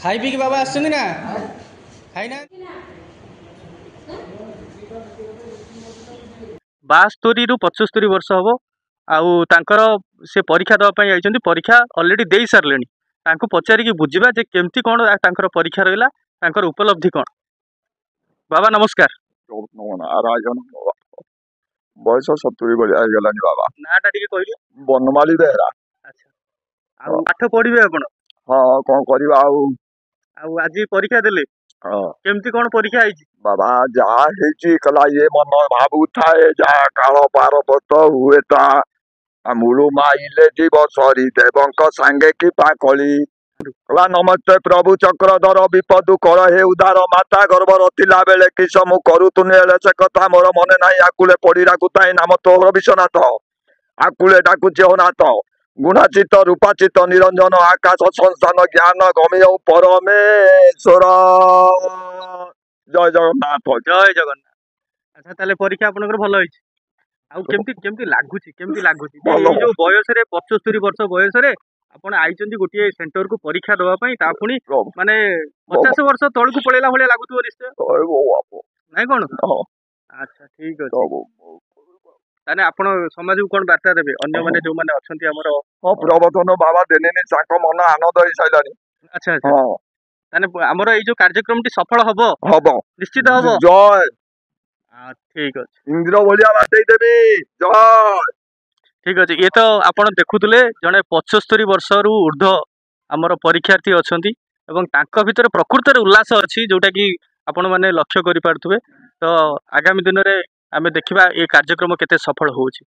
खाई पी बाबा आसुना खाई ना 72 ରୁ 75 वर्ष हम आउर से परीक्षा देवाई आई परीक्षा अलरेडी दे सारे पचारिकी बुझा जे केमती कौन परीक्षा रहा उपलब्धि कौन। बाबा नमस्कार। नारायण बयस 70 गलानी बाबा नाटा टी कहले बनमाली बेहरा। अच्छा पाठ पढ़े आप हाँ कौन करवा आज परीक्षा देले केमती कौन परीक्षा आई बाबा जहाँ कला ये मन भावु थाए जहाँ काल पारपत हुए ता मूलु माइले जीव सरी देवंक सांगे की पाकली कला नमस्ते प्रभु चक्रधर विपदु कर हे उदार माता गर्भर थिला बेले किस मु करू तुने से कथा मोर मने नाही आकुले पड़ी राखुताए नाम तोहर विश्वनाथ आकुले डाकुचे अनाथ गुणाचित रूपाचित निरंजन आकाश संस्थान ज्ञान गम्य परमेश्वर जय जगन्नाथ जय जगन्नाथ। अच्छा ताले परीक्षा आपनकर भलो होई आ केमती केमती लागुची जो बयस रे 75 वर्ष बयस रे आपण आइचंदी गोटे सेंटर को परीक्षा दवा पई ता पुनी माने 50 वर्ष तळ को पळेला भले लागुतो निश्चय नाही कोन। अच्छा ठीक अछि ताने आपण समाज को कोन वार्ता देबे अन्य माने जो माने अछंती हमर प्रबोधन बाबा देनेनी साक मन आनंद होई साइलानी। अच्छा अच्छा ताने हमर ए जो कार्यक्रम टी सफल हबो निश्चित हबो जय ठीक अछि इंद्र भलिया बाटै देबी जय ठीक अच्छे। ये तो आपण देखुले जड़े 75 वर्ष रु ऊर्ध्व आमर परीक्षार्थी अच्छा भितर प्रकृत उल्लास अच्छी जोटा कि आपण मैंने लक्ष्य करें। तो आगामी दिन में आम देखा ये कार्यक्रम केते सफल होउछि।